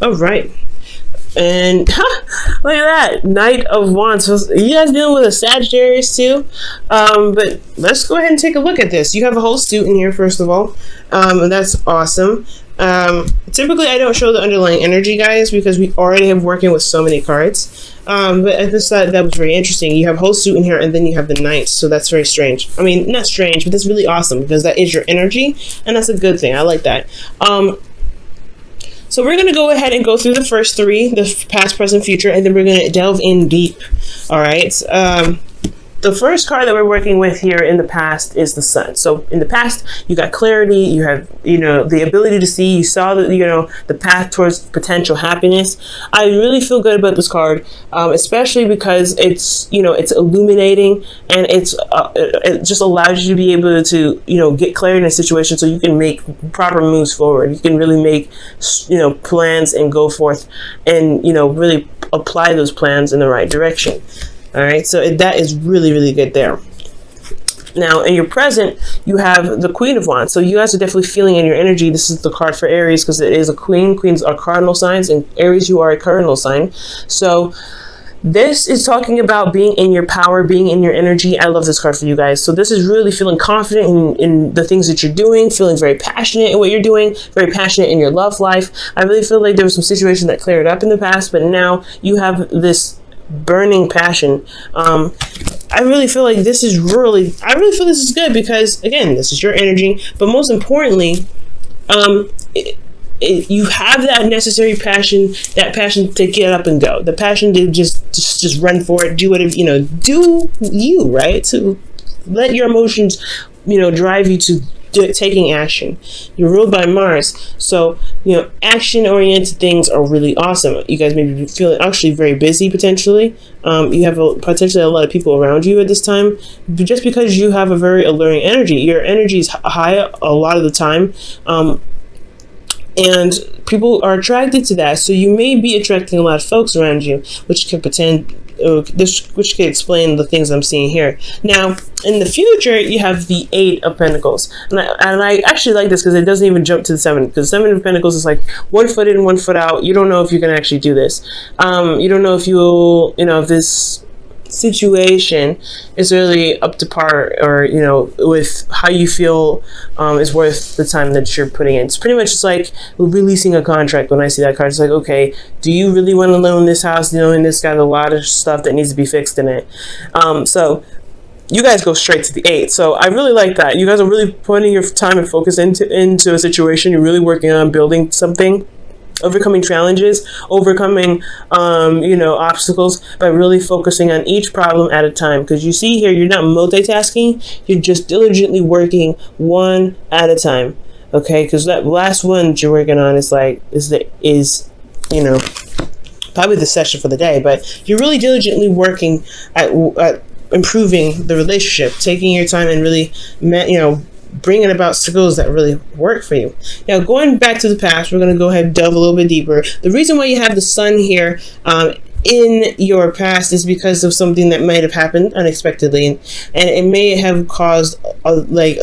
All right. And look at that, Knight of Wands. So you guys dealing with a Sagittarius too? But let's go ahead and take a look at this. You have a whole suit in here, first of all, and that's awesome. Typically, I don't show the underlying energy, guys, because we already have working with so many cards. But I just thought that was very interesting. You have a whole suit in here, and then you have the Knight, so that's very strange. I mean, not strange, but that's really awesome because that is your energy, and that's a good thing. I like that. So we're going to go ahead and go through the first three, the past, present, future, and then we're going to delve in deep. All right. The first card that we're working with here in the past is the Sun. So in the past, you got clarity, you have, the ability to see, you saw the path towards potential happiness. I really feel good about this card, especially because it's, it's illuminating, and it just allows you to be able to, get clarity in a situation so you can make proper moves forward. You can really make, plans and go forth and, really apply those plans in the right direction. All right, so that is really, really good there. Now, in your present, you have the Queen of Wands. So you guys are definitely feeling in your energy. This is the card for Aries because it is a queen. Queens are cardinal signs, and Aries, you are a cardinal sign. So this is talking about being in your power, being in your energy. I love this card for you guys. So this is really feeling confident in the things that you're doing, feeling very passionate in what you're doing, very passionate in your love life. I really feel like there was some situation that cleared up in the past, but now you have this burning passion. I really feel like this is this is good because, again, this is your energy, but most importantly, you have that necessary passion, that passion to get up and go, the passion to just run for it, do whatever, do you, right? To let your emotions, drive you to taking action. You're ruled by Mars, so action-oriented things are really awesome. You guys may be feeling actually very busy potentially. You have potentially a lot of people around you at this time, just because you have a very alluring energy. Your energy is high a lot of the time, and people are attracted to that. So you may be attracting a lot of folks around you, which could which could explain the things I'm seeing here. Now, in the future, you have the Eight of Pentacles. And I actually like this because it doesn't even jump to the Seven, because Seven of Pentacles is like 1 foot in, 1 foot out. You don't know if you can actually do this. You don't know if you'll, if this situation is really up to par, or with how you feel is worth the time that you're putting in. It's pretty much just like releasing a contract. When I see that card, it's like, okay, do you really want to own this house, knowing this got a lot of stuff that needs to be fixed in it? So you guys go straight to the Eight. So I really like that. You guys are really putting your time and focus into a situation. You're really working on building something, overcoming challenges, overcoming obstacles by really focusing on each problem at a time. Because you see here, you're not multitasking, you're just diligently working one at a time. Okay, because that last one that you're working on is probably the session for the day, but you're really diligently working at improving the relationship, taking your time and really bringing about skills that really work for you. Now, going back to the past, we're going to go ahead and delve a little bit deeper. The reason why you have the Sun here in your past is because of something that might have happened unexpectedly, and it may have caused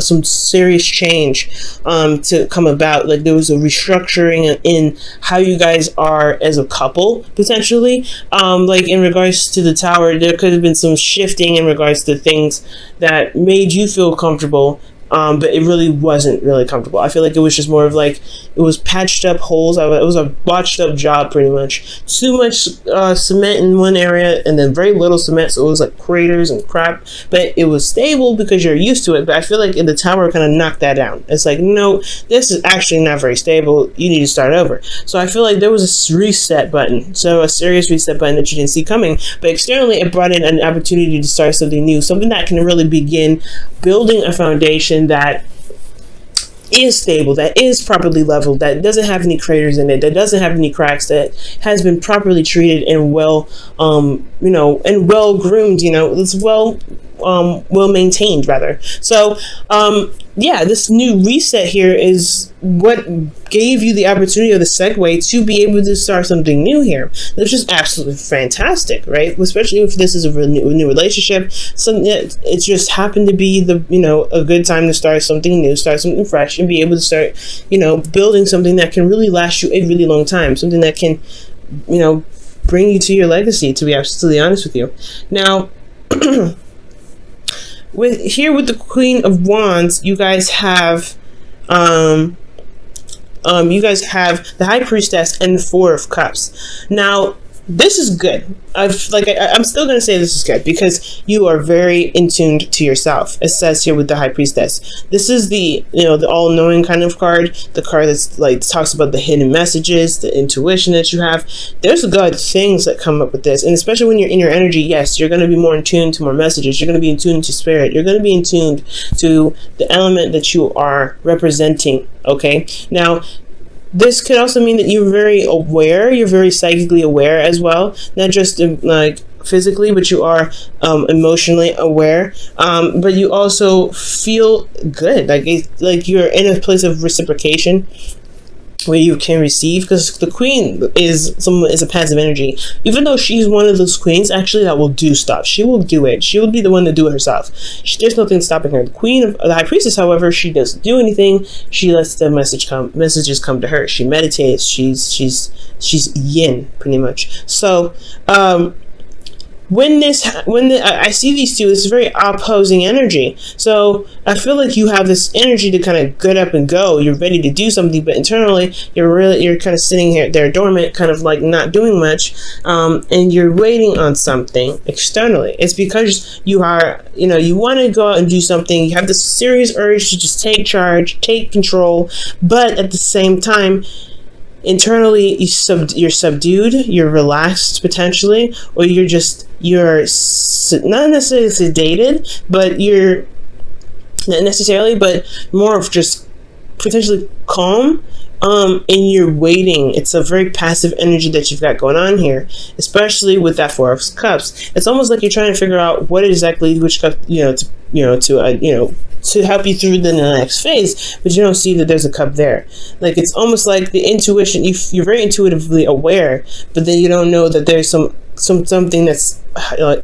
some serious change to come about. Like there was a restructuring in how you guys are as a couple, potentially. Like in regards to the Tower, there could have been some shifting in regards to things that made you feel comfortable, but it really wasn't really comfortable. I feel like it was just more of like, it was patched up holes. It was a botched up job, pretty much. Too much cement in one area and then very little cement, so it was like craters and crap. But it was stable because you're used to it. But I feel like in the Tower kind of knocked that down. It's like, no, this is actually not very stable. You need to start over. So I feel like there was a reset button. So a serious reset button that you didn't see coming. But externally, it brought in an opportunity to start something new, something that can really begin building a foundation that is stable, that is properly leveled, that doesn't have any craters in it, that doesn't have any cracks, that has been properly treated and well, and well groomed. It's well well maintained, rather. So yeah, this new reset here is what gave you the opportunity or the segue to be able to start something new here. That's just absolutely fantastic, right? Especially if this is a new relationship. So it just happened to be the, you know, a good time to start something new, start something fresh, and be able to start, you know, building something that can really last you a really long time, something that can, you know, bring you to your legacy, to be absolutely honest with you. Now, with the Queen of Wands, you guys have the High Priestess and the Four of Cups. Now, this is good. I'm still going to say this is good because you are very in tuned to yourself. It says here with the High Priestess. This is the, you know, the all-knowing kind of card. The card that's like talks about the hidden messages, the intuition that you have. There's good things that come up with this, and especially when you're in your energy. Yes, you're going to be more in tune to more messages. You're going to be in tune to spirit. You're going to be in tune to the element that you are representing. Okay, now, this could also mean that you're very aware, you're very psychically aware as well, not just like physically, but you are emotionally aware, but you also feel good, like you're in a place of reciprocation where you can receive, because the Queen is a passive energy. Even though she's one of those queens actually that will do stuff, she will do it. She will be the one to do it herself. There's nothing stopping her. The High Priestess, however, she doesn't do anything. She lets the messages come to her. She meditates. She's yin, pretty much. So when I see these two, it's very opposing energy. So I feel like you have this energy to kind of get up and go. You're ready to do something, but internally you're kind of sitting there dormant, kind of like not doing much, and you're waiting on something externally. It's because you are, you know, you want to go out and do something. You have this serious urge to just take charge, take control, but at the same time, internally you're subdued, you're relaxed potentially, or you're not necessarily sedated, but you're not necessarily, but more of just potentially calm, and you're waiting. It's a very passive energy that you've got going on here, especially with that Four of Cups. It's almost like you're trying to figure out what exactly which cup, to help you through the next phase, but you don't see that there's a cup there. Like, it's almost like the intuition, you're very intuitively aware, but then you don't know that there's something that's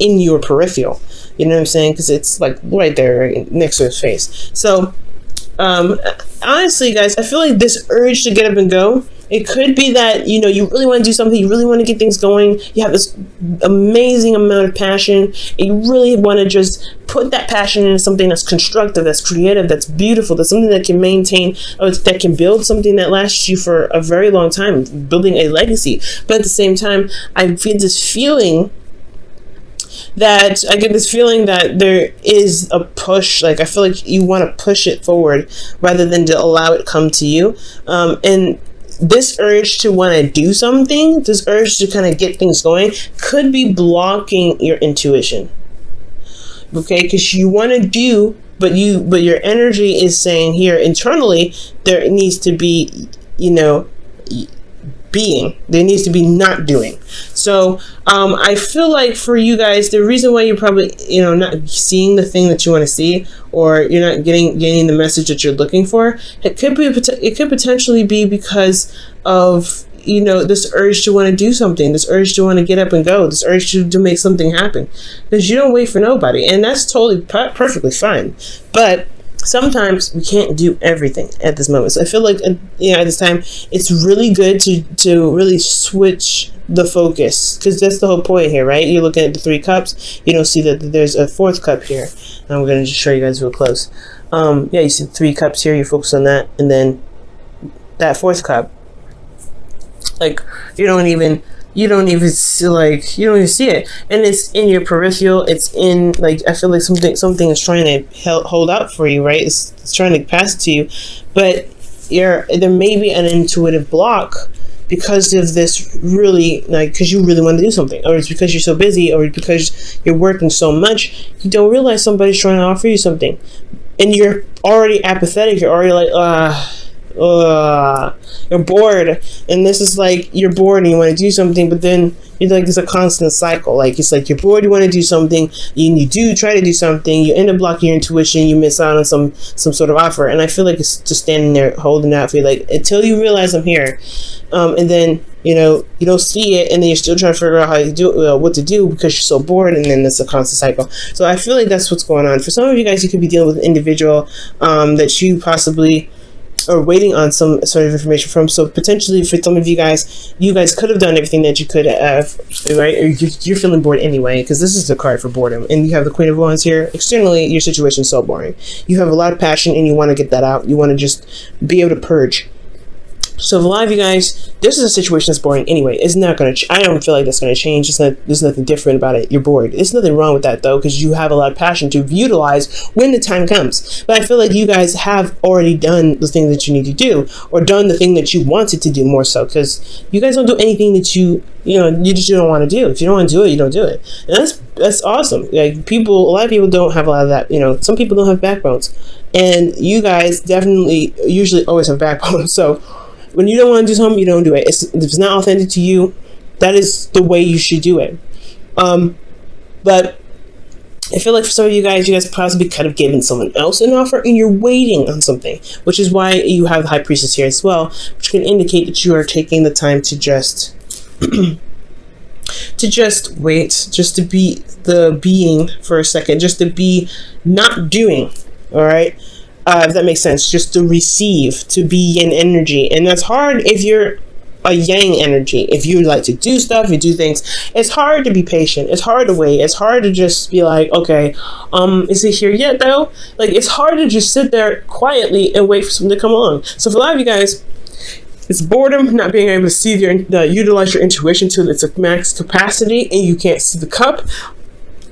in your peripheral. You know what I'm saying? Because it's like right there, right next to his face. So honestly, guys, I feel like this urge to get up and go, it could be that, you know, you really want to do something, you really want to get things going, you have this amazing amount of passion, and you really want to just put that passion into something that's constructive, that's creative, that's beautiful, that's something that can maintain, or that can build something that lasts you for a very long time, building a legacy. But at the same time, I get this feeling that there is a push. Like, I feel like you want to push it forward rather than to allow it to come to you. And this urge to want to do something, this urge to kind of get things going, could be blocking your intuition. Okay, because you want to do, but your energy is saying here internally there needs to be, you know, being. There needs to be not doing. So I feel like for you guys, the reason why you're probably, you know, not seeing the thing that you want to see, or you're not getting the message that you're looking for, it could potentially be because of, you know, this urge to want to do something, this urge to want to get up and go, this urge to make something happen, because you don't wait for nobody, and that's totally perfectly fine. But sometimes we can't do everything at this moment. So I feel like, you know, at this time, it's really good to really switch the focus, because that's the whole point here, right? You're looking at the 3 cups. You don't see that there's a 4th cup here. I'm going to just show you guys real close. Yeah, you see 3 cups here. You focus on that, and then that 4th cup. Like, you don't even see it, and it's in your peripheral. It's in, like, I feel like something is trying to hold out for you, right? It's trying to pass it to you, but there may be an intuitive block because of this, really, like, because you really want to do something, or it's because you're so busy, or because you're working so much, you don't realize somebody's trying to offer you something, and you're already apathetic. You're already like, You're bored, and this is like you're bored and you want to do something, but then it's like it's a constant cycle. Like it's like you're bored, you want to do something, you do try to do something, you end up blocking your intuition, you miss out on some sort of offer, and I feel like it's just standing there holding out for you, like until you realize I'm here, and then you don't see it, and then you're still trying to figure out how to do what to do because you're so bored, and then it's a constant cycle. So I feel like that's what's going on for some of you guys. You could be dealing with an individual that you possibly or waiting on some sort of information from. So potentially for some of you guys could have done everything that you could have, right? Or you're feeling bored anyway, because this is the card for boredom, and you have the Queen of Wands here. Externally, your situation is so boring. You have a lot of passion and you want to get that out. You want to just be able to purge. So for a lot of you guys, this is a situation that's boring anyway. It's not going to, I don't feel like that's going to change. There's nothing different about it. You're bored. There's nothing wrong with that though, because you have a lot of passion to utilize when the time comes. But I feel like you guys have already done the thing that you need to do, or done the thing that you wanted to do more so, because you guys don't do anything that you just don't want to do. If you don't want to do it, you don't do it. And that's awesome. Like a lot of people don't have a lot of that. Some people don't have backbones, and you guys definitely usually always have backbones. So when you don't want to do something, you don't do it. If it's not authentic to you, that is the way you should do it. But I feel like for some of you guys possibly could have given someone else an offer and you're waiting on something, which is why you have the High Priestess here as well, which can indicate that you are taking the time to just wait, just to be the being for a second, just to be not doing, all right? If that makes sense, just to receive, to be in energy. And that's hard if you're a yang energy. If you like to do stuff, you do things, it's hard to be patient. It's hard to wait. It's hard to just be like, okay, is it here yet though? Like, it's hard to just sit there quietly and wait for something to come along. So for a lot of you guys, it's boredom, not being able to see utilize your intuition to its max capacity, and you can't see the cup.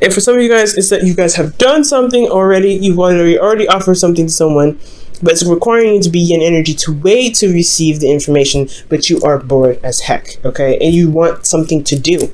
And for some of you guys, it's that you guys have done something already. You've already offered something to someone, but it's requiring you to be in energy to wait to receive the information, but you are bored as heck, okay? And you want something to do.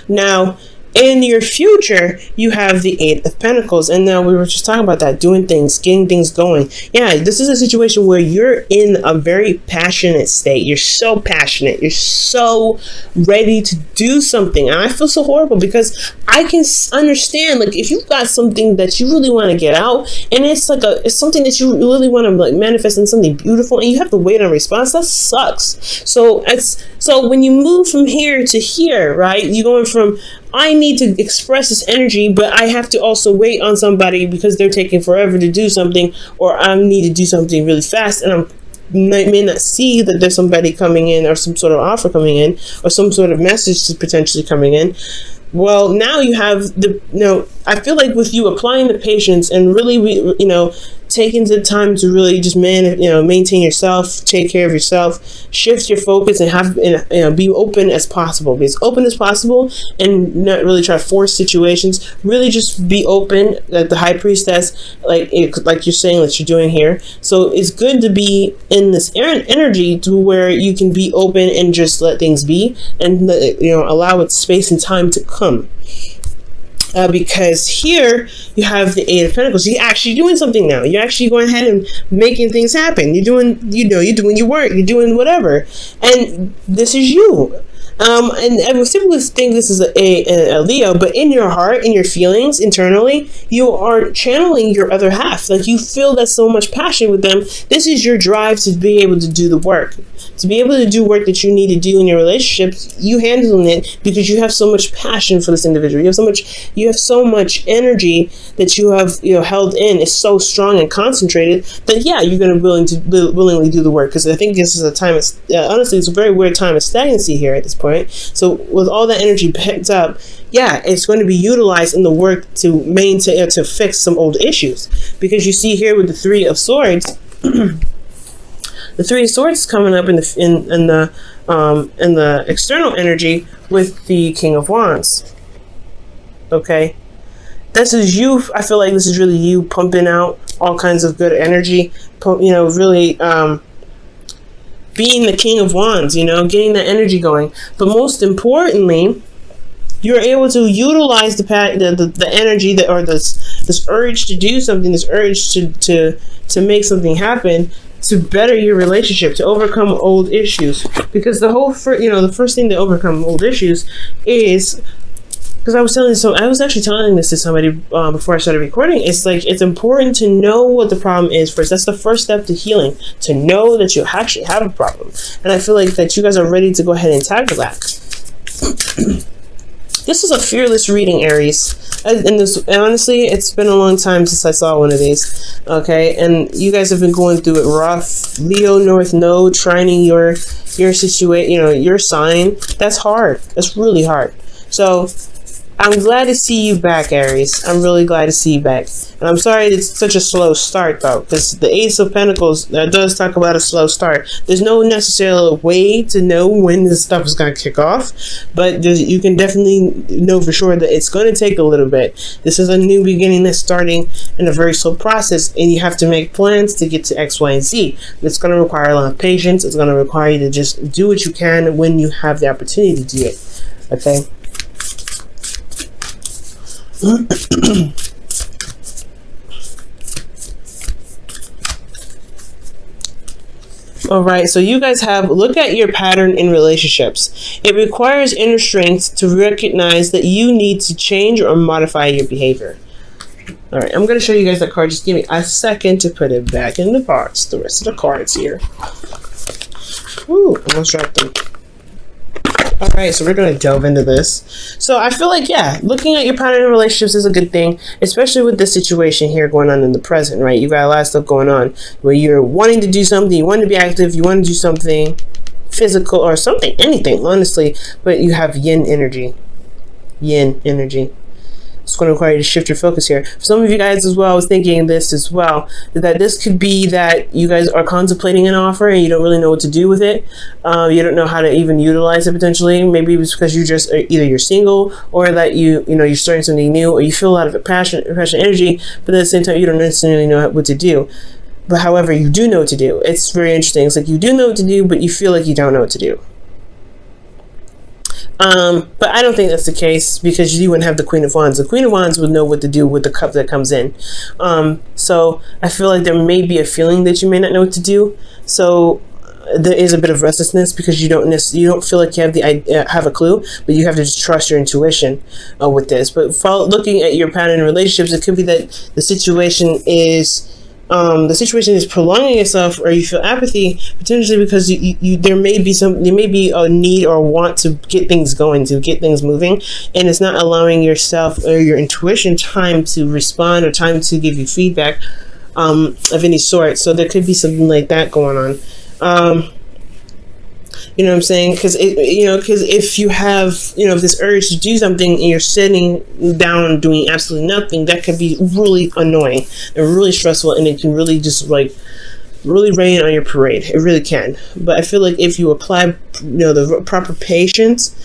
Now, in your future, you have the Eight of Pentacles. And now we were just talking about that, doing things, getting things going. Yeah, this is a situation where you're in a very passionate state. You're so passionate. You're so ready to do something. And I feel so horrible because I can understand, like, if you've got something that you really want to get out, and it's like it's something that you really want to like manifest in something beautiful, and you have to wait on a response, that sucks. So when you move from here to here, right, you're going from, I need to express this energy, but I have to also wait on somebody because they're taking forever to do something, or I need to do something really fast, and may not see that there's somebody coming in, or some sort of offer coming in, or some sort of message potentially coming in. Well, now you have I feel like with you applying the patience and really, taking the time to really just maintain yourself, take care of yourself, shift your focus, and have be open as possible. Be as open as possible, and not really try to force situations. Really, just be open. Like the High Priestess, like you're saying that you're doing here. So it's good to be in this energy to where you can be open and just let things be, and allow it space and time to come. Because here you have the Eight of Pentacles. You're actually doing something now. You're actually going ahead and making things happen. You're doing your work. You're doing whatever. And this is you. And some people think this is a Leo, but in your heart, in your feelings, internally, you are channeling your other half. Like, you feel that so much passion with them. This is your drive to be able to do the work. To be able to do work that you need to do in your relationships, you handling it because you have so much passion for this individual. You have so much energy that you have held in. It's so strong and concentrated that you're going to willingly do the work. Because I think this is a time. Honestly, it's a very weird time of stagnancy here at this point. So with all that energy pent up, it's going to be utilized in the work to maintain, to fix some old issues. Because you see here with the Three of Swords. The Three of Swords is coming up in the external energy with the King of Wands. Okay, this is you. I feel like this is really you pumping out all kinds of good energy. Really being the King of Wands. Getting that energy going. But most importantly, you're able to utilize the energy or this urge to do something, this urge to make something happen, to better your relationship, to overcome old issues. Because the first thing to overcome old issues is, because I was actually telling this to somebody before I started recording. It's like, it's important to know what the problem is first. That's the first step to healing, to know that you actually have a problem. And I feel like that you guys are ready to go ahead and tackle that. This is a fearless reading, Aries. And honestly, it's been a long time since I saw one of these. Okay, and you guys have been going through it rough. Leo North Node trining your situation, your sign. That's hard. That's really hard. So I'm glad to see you back, Aries. I'm really glad to see you back. And I'm sorry it's such a slow start, though, because the Ace of Pentacles does talk about a slow start. There's no necessarily way to know when this stuff is going to kick off, but you can definitely know for sure that it's going to take a little bit. This is a new beginning that's starting in a very slow process, and you have to make plans to get to X, Y, and Z. It's going to require a lot of patience. It's going to require you to just do what you can when you have the opportunity to do it. Okay? All right, so you guys look at your pattern in relationships. It requires inner strength to recognize that you need to change or modify your behavior. All right, I'm going to show you guys that card. Just give me a second to put it back in the box. The rest of the cards here. Ooh, almost dropped them. All right, so we're going to delve into this. So I feel like, yeah, looking at your pattern in relationships is a good thing, especially with this situation here going on in the present, right? You got a lot of stuff going on where you're wanting to do something, you want to be active, you want to do something physical or something, anything, honestly, but you have yin energy. Yin energy. It's going to require you to shift your focus here. For some of you guys as well, I was thinking this as well, that this could be that you guys are contemplating an offer and you don't really know what to do with it. You don't know how to even utilize it potentially. Maybe it's because you just either you're single or that you're starting something new, or you feel a lot of passion energy, but at the same time you don't necessarily know what to do. But however, you do know what to do. It's very interesting. It's like you do know what to do, but you feel like you don't know what to do. But I don't think that's the case, because you wouldn't have the Queen of Wands. The Queen of Wands would know what to do with the cup that comes in. So I feel like there may be a feeling that you may not know what to do. So there is a bit of restlessness because you don't feel like you have a clue, but you have to just trust your intuition with this. But looking at your pattern in relationships, it could be that the situation is prolonging itself, or you feel apathy potentially because there may be a need or want to get things going, to get things moving, and it's not allowing yourself or your intuition time to respond or time to give you feedback of any sort. So there could be something like that going on. You know what I'm saying? Because if you have this urge to do something and you're sitting down doing absolutely nothing, that could be really annoying and really stressful, and it can really just really rain on your parade. It really can. But I feel like if you apply the proper patience,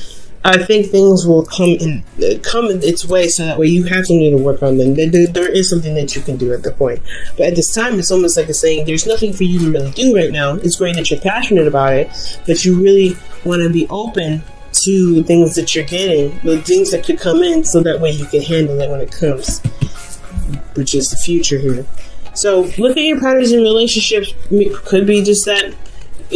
I think things will come in its way, so that way you have something to work on. Then there is something that you can do at the point. But at this time, it's almost like it's saying there's nothing for you to really do right now. It's great that you're passionate about it, but you really want to be open to the things that you're getting, the things that could come in, so that way you can handle it when it comes, which is the future here. So look at your patterns in relationships. Could be just that.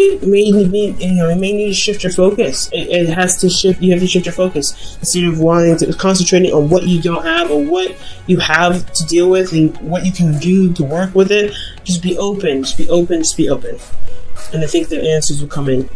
It may need to shift your focus. It has to shift. You have to shift your focus instead of concentrating on what you don't have or what you have to deal with and what you can do to work with it. Just be open. Just be open. Just be open. And I think the answers will come in.